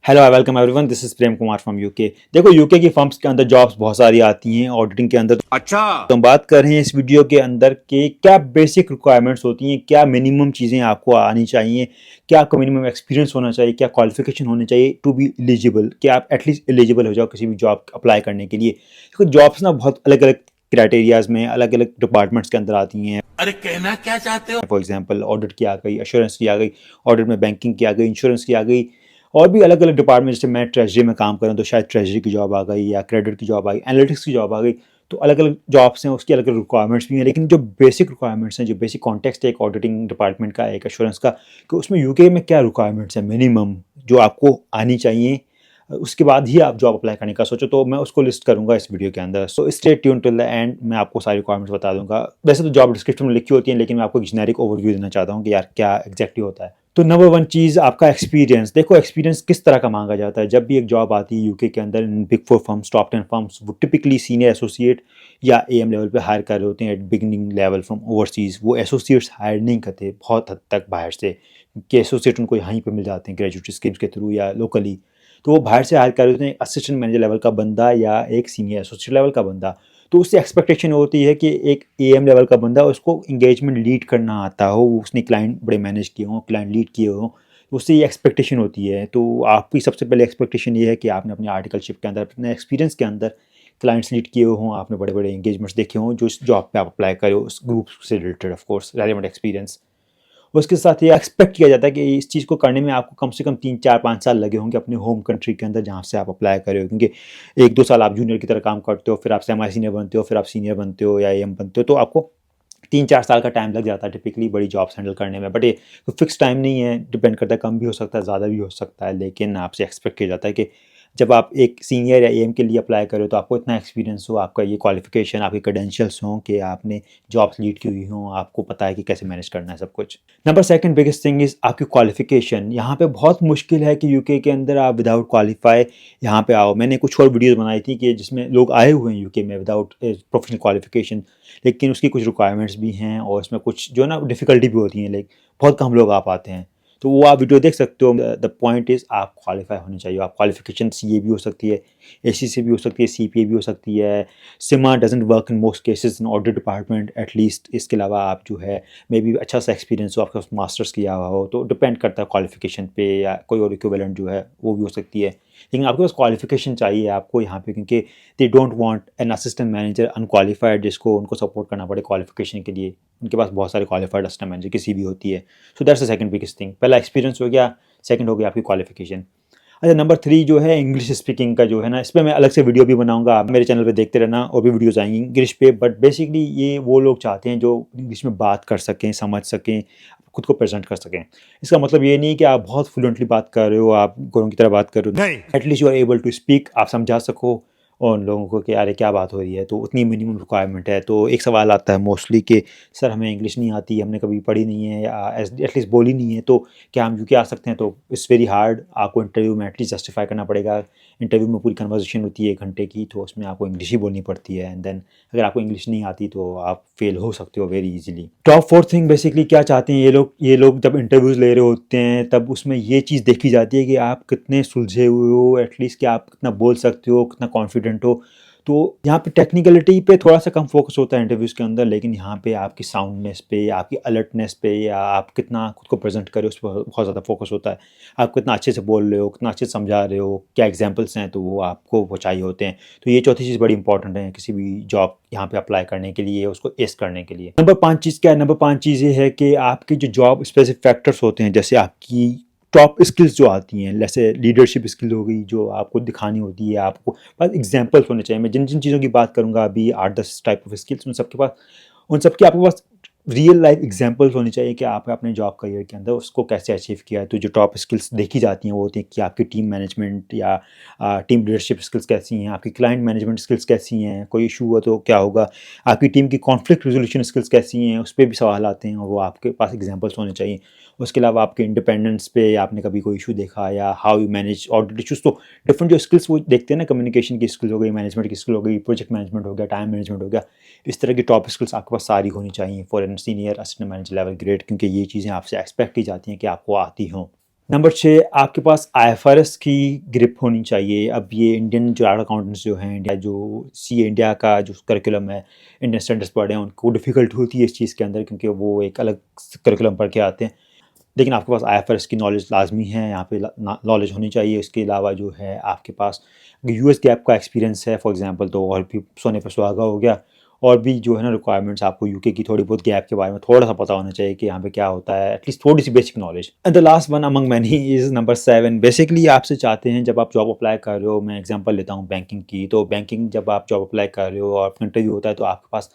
Hello welcome everyone, this is Prem Kumar from UK. देखो, UK की firms के अंदर जॉब्स बहुत सारी आती हैं ऑडिटिंग के अंदर। अच्छा। तो हम बात कर रहे हैं इस वीडियो के अंदर कि क्या बेसिक रिक्वायरमेंट्स होती हैं, क्या मिनिमम चीज़ें आपको आनी चाहिए, क्या आपको मिनिमम एक्सपीरियंस होना चाहिए, क्या क्वालिफिकेशन होनी चाहिए टू बी एलिजिबल, कि आप एटलीस्ट एलिजिबल हो जाओ किसी भी जॉब अप्लाई करने के लिए। देखो, जॉब्स ना बहुत अलग अलग क्राइटेरियाज में अलग अलग डिपार्टमेंट्स के अंदर आती हैं। अरे कहना क्या चाहते हो? फॉर एग्जांपल, ऑडिट की आ गई, एश्योरेंस की आ गई, ऑडिट में बैंकिंग की आ गई, इंश्योरेंस की आ गई, और भी अलग अलग डिपार्टमेंट। जैसे मैं ट्रेजरी में काम कर रहा हूँ तो शायद ट्रेजरी की जॉब आ गई, या क्रेडिट की जॉब आ गई, एनालिटिक्स की जॉब आ गई। तो अलग अलग जॉब्स हैं, उसकी अलग अलग रिक्वायरमेंट्स भी हैं, लेकिन जो बेसिक रिक्वायरमेंट्स हैं, जो बेसिक कॉन्टेक्स्ट है एक ऑडिटिंग डिपार्टमेंट का, एक एश्योरेंस का, कि उसमें यूके में क्या रिक्वायरमेंट्स हैं मिनिमम जो आपको आनी चाहिए, उसके बाद ही आप जॉब अप्लाई करने का सोचो, तो मैं उसको लिस्ट करूंगा इस वीडियो के अंदर। So stay tune till the end, मैं आपको सारी रिक्वायरमेंट्स बता दूंगा। वैसे तो जॉब डिस्क्रिप्शन में लिखी होती है, लेकिन मैं आपको एक जेनेरिक ओवरव्यू देना चाहता हूँ कि यार क्या एग्जैक्टली होता है। तो नंबर वन चीज़, आपका एक्सपीरियंस। देखो, एक्सपीरियंस किस तरह का मांगा जाता है। जब भी एक जॉब आती है यूके के अंदर, in big four firms, top 10 firms, वो टिपिकली सीनियर एसोसिएट या एम लेवल पे हायर कर रहे होते हैं at beginning level from overseas. वो एसोसिएट्स हायर नहीं करते बहुत हद तक बाहर से, कि एसोसिएट उनको यहीं पे मिल जाते हैं ग्रेजुएट स्कीम्स के थ्रू या लोकली। तो वो बाहर से हायर कर रहे होते हैं एक असिस्टेंट मैनेजर लेवल का बंदा या एक सीनियर एसोसिएट लेवल का बंदा। तो उससे एक्सपेक्टेशन होती है कि एक एएम लेवल का बंदा, उसको इंगेजमेंट लीड करना आता हो, उसने क्लाइंट बड़े मैनेज किए हों, क्लाइंट लीड किए हों। उससे ये एक्सपेक्टेशन होती है। तो आपकी सबसे पहले एक्सपेक्टेशन ये है कि आपने अपने आर्टिकलशिप के अंदर, अपने एक्सपीरियंस के अंदर क्लाइंट्स लीड किए हों, आपने बड़े बड़े एंगेजमेंट्स देखे हों जो इस जॉब पे आप अप्लाई करें उस ग्रुप से related, of course relevant experience. उसके साथ ये एक्सपेक्ट किया जाता है कि इस चीज़ को करने में आपको कम से कम 3 4 5 साल लगे होंगे अपने होम कंट्री के अंदर जहाँ से आप अप्लाई कर रहे हो, क्योंकि 1 2 साल आप जूनियर की तरह काम करते हो, फिर आप सेमी सीनियर बनते हो, फिर आप सीनियर बनते हो या एम बनते हो, तो आपको 3 4 साल का टाइम लग जाता है टिपिकली बड़ी जॉब्स हैंडल करने में। बट ये फिक्स टाइम नहीं है, डिपेंड करता है, कम भी हो सकता है, ज़्यादा भी हो सकता है। लेकिन आपसे एक्सपेक्ट किया जाता है कि जब आप एक सीनियर या एम के लिए अप्लाई करो तो आपको इतना एक्सपीरियंस हो, आपका ये क्वालिफिकेशन, आपकी क्रेडेंशियल्स हों कि आपने जॉब्स लीड की हुई हों, आपको पता है कि कैसे मैनेज करना है सब कुछ। Number second biggest thing is आपकी क्वालिफिकेशन। यहाँ पे बहुत मुश्किल है कि यूके के अंदर आप विदाउट क्वालिफाई यहाँ पे आओ। मैंने कुछ और वीडियोस बनाई थी कि जिसमें लोग आए हुए हैं यूके में विदाउट प्रोफेशनल क्वालिफिकेशन, लेकिन उसकी कुछ रिक्वायरमेंट्स भी हैं और इसमें कुछ जो है ना डिफ़िकल्टी भी होती हैं, लाइक बहुत कम लोग आ पाते हैं। तो वो आप वीडियो देख सकते हो। द पॉइंट इज़ आप क्वालिफाई होने चाहिए। आप क्वालिफिकेशन सीए भी हो सकती है, एसीसी भी हो सकती है, सीपीए भी हो सकती है। CIMA doesn't work in most cases in audit department at least. इसके अलावा आप जो है मे बी अच्छा सा एक्सपीरियंस हो, आपका मास्टर्स किया हुआ हो, तो डिपेंड करता है क्वालिफिकेशन पे, या कोई और इक्विवेलेंट जो है वो भी हो सकती है। लेकिन आपके पास क्वालिफिकेशन चाहिए आपको यहाँ पे, क्योंकि they don't want an assistant manager unqualified जिसको उनको सपोर्ट करना पड़े क्वालिफिकेशन के लिए। उनके पास बहुत सारे क्वालिफाइड असिस्टेंट मैनेजर किसी भी होती है। So that's the second biggest thing. पहला एक्सपीरियंस हो गया, सेकंड हो गया आपकी क्वालिफिकेशन। अच्छा, नंबर थ्री जो है इंग्लिश स्पीकिंग का जो है ना, इस पर मैं अलग से वीडियो भी बनाऊंगा, आप मेरे चैनल पे देखते रहना, और भी वीडियोस आएंगी इंग्लिश पे। बट बेसिकली ये वो लोग चाहते हैं जो इंग्लिश में बात कर सकें, समझ सकें, खुद को प्रेजेंट कर सकें। इसका मतलब ये नहीं कि आप बहुत फ्लुएंटली बात कर रहे हो, आप गोरों की तरह बात कर रहे नहीं। हो। At least you are able to speak, आप समझा सको और उन लोगों को कि अरे क्या बात हो रही है। तो उतनी मिनिमम रिक्वायरमेंट है। तो एक सवाल आता है मोस्टली कि सर हमें इंग्लिश नहीं आती, हमने कभी पढ़ी नहीं है या एटलीस्ट बोली नहीं है, तो क्या हम यूके आ सकते हैं? तो इट्स वेरी हार्ड। आपको इंटरव्यू में एटलीस्ट जस्टिफाई करना पड़ेगा। इंटरव्यू में पूरी कन्वर्सेशन होती है 1 घंटे की, तो उसमें आपको इंग्लिश ही बोलनी पड़ती है। एंड देन अगर आपको इंग्लिश नहीं आती तो आप फेल हो सकते हो very easily. Top fourth thing basically क्या चाहते हैं ये लोग जब इंटरव्यूज़ ले रहे होते हैं तब उसमें ये चीज़ देखी जाती है कि आप कितने सुलझे हुए हो, एटलीस्ट कि आप कितना बोल सकते हो, कितना कॉन्फिडेंट हो। तो यहाँ पे टेक्निकलिटी पे थोड़ा सा कम फोकस होता है इंटरव्यूज़ के अंदर, लेकिन यहाँ पे आपकी साउंडनेस पे, आपकी अलर्टनेस पे, या आप कितना खुद को प्रेजेंट करें उस पर बहुत ज़्यादा फोकस होता है। आप कितना अच्छे से बोल रहे हो, कितना अच्छे से समझा रहे हो, क्या एग्जांपल्स हैं, तो वो आपको वो चाहिए होते हैं। तो ये चौथी चीज़ बड़ी इंपॉर्टेंट है किसी भी जॉब यहाँ पे अप्लाई करने के लिए, उसको एस करने के लिए। नंबर 5 चीज़ क्या है? नंबर 5 चीज़ ये है कि आपकी जो जॉब स्पेसिफिक फैक्टर्स होते हैं, जैसे आपकी टॉप स्किल्स जो आती हैं, जैसे लीडरशिप स्किल हो गई जो आपको दिखानी होती है, आपको बस एग्जांपल्स होने चाहिए। मैं जिन जिन चीज़ों की बात करूँगा अभी, 8 10 टाइप ऑफ स्किल्स, उन सबकी आपके पास रियल लाइफ एग्जांपल्स होने चाहिए कि आपने अपने जॉब करियर के अंदर उसको कैसे अचीव किया है। तो जो टॉप स्किल्स देखी जाती हैं वो होती हैं कि आपकी टीम मैनेजमेंट या टीम लीडरशिप स्किल्स कैसी हैं, आपकी क्लाइंट मैनेजमेंट स्किल्स कैसी हैं, कोई इशू हुआ तो क्या होगा, आपकी टीम की कॉन्फ्लिक्ट रेजोल्यूशन स्किल्स कैसी हैं, उस पर भी सवाल आते हैं और वो आपके पास एग्जांपल्स होने चाहिए। उसके अलावा आपके इंडिपेंडेंस पे, आपने कभी कोई इशू देखा, या how you manage audit issues. तो डिफरेंट जो स्किल्स वो देखते हैं ना, कम्युनिकेशन की स्किल हो गई, मैनेजमेंट की स्किल हो गई, प्रोजेक्ट मैनेजमेंट हो गया, टाइम मैनेजमेंट हो गया, इस तरह की टॉप स्किल्स आपके पास सारी होनी चाहिए for an senior assistant manager level grade, क्योंकि ये चीज़ें आपसे एक्सपेक्ट की जाती हैं कि आपको आती हों। नंबर 6, आपके पास आईएफआरएस की ग्रिप होनी चाहिए। अब ये इंडियन चार्टर्ड अकाउंटेंट्स जो हैं, इंडिया जो सीए इंडिया का जो करिकुलम है, इंडियन स्टैंडर्ड्स पढ़े हैं, उनको डिफ़िकल्ट होती है इस चीज़ के अंदर, क्योंकि वो एक अलग करिकुलम पढ़ के आते हैं। लेकिन आपके पास आईएफआरएस की नॉलेज लाज़मी है, यहाँ पे नॉलेज होनी चाहिए। इसके अलावा जो है आपके पास यूएस गैप का एक्सपीरियंस है फॉर एग्जांपल, तो और भी सोने पर सुहागा हो गया। और भी जो है ना रिक्वायरमेंट्स, आपको यूके की थोड़ी बहुत गैप के बारे में थोड़ा सा पता होना चाहिए कि यहाँ पे क्या होता है, एटलीस्ट थोड़ी सी basic knowledge. And the last one among many is number 7। Basically आपसे चाहते हैं, जब आप जॉब अप्लाई कर रहे हो, मैं एग्जांपल लेता हूँ बैंकिंग की, तो बैंकिंग जब आप जॉब अप्लाई कर रहे हो और इंटरव्यू होता है, तो आपके पास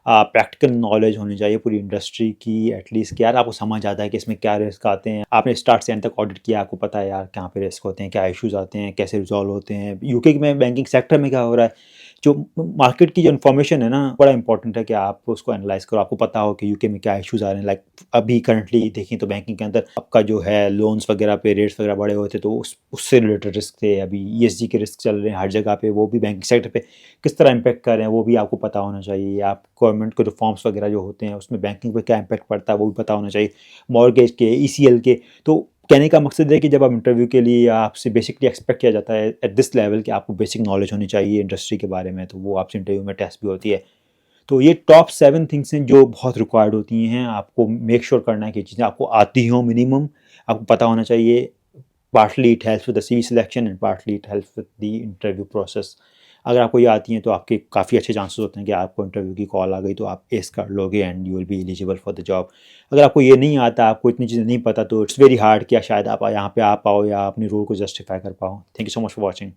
प्रैक्टिकल नॉलेज होनी चाहिए पूरी इंडस्ट्री की एटलीस्ट, कि यार आपको समझ आता है कि इसमें क्या रिस्क आते हैं, आपने स्टार्ट से एंड तक ऑडिट किया, आपको पता है यार कहाँ पे रिस्क होते हैं, क्या इश्यूज आते हैं, कैसे रिजॉल्व होते हैं, यूके में बैंकिंग सेक्टर में क्या हो रहा है। जो मार्केट की जो इन्फॉर्मेशन है ना, बड़ा इंपॉर्टेंट है कि आप उसको एनालाइज करो, आपको पता हो कि यूके में क्या इश्यूज आ रहे हैं। लाइक अभी करंटली देखें तो बैंकिंग के अंदर आपका जो है लोन्स वगैरह पे रेट्स वगैरह बढ़े हुए थे, तो उससे रिलेटेड रिस्क थे। अभी ईएसजी के रिस्क चल रहे हैं हर जगह पे, वो भी बैंकिंग सेक्टर पे किस तरह इम्पैक्ट कर रहे हैं वो भी आपको पता होना चाहिए। आप गवर्नमेंट के रिफॉर्म्स वगैरह जो होते हैं उसमें बैंकिंग पे क्या इम्पैक्ट पड़ता है वो भी पता होना चाहिए, मॉर्गेज के, ईसीएल के। तो कहने का मकसद है कि जब आप इंटरव्यू के लिए, आपसे बेसिकली एक्सपेक्ट किया जाता है एट दिस लेवल कि आपको बेसिक नॉलेज होनी चाहिए इंडस्ट्री के बारे में, तो वो आपसे इंटरव्यू में टेस्ट भी होती है। तो ये टॉप 7 थिंग्स हैं जो बहुत रिक्वायर्ड होती हैं। आपको मेक श्योर करना है कि चीज़ें आपको आती हों मिनिमम, आपको पता होना चाहिए। Partly it helps with the CV selection and partly it helps with the interview process. अगर आपको ये आती हैं तो आपके काफ़ी अच्छे चांसेस होते हैं कि आपको इंटरव्यू की कॉल आ गई तो आप एस कर लोगे and you will be eligible for the job. अगर आपको ये नहीं आता, आपको इतनी चीज़ें नहीं पता, तो इट्स वेरी हार्ड कि शायद आप यहाँ पे आ पाओ या अपने रोल को जस्टिफाई कर पाओ। Thank you so much for watching.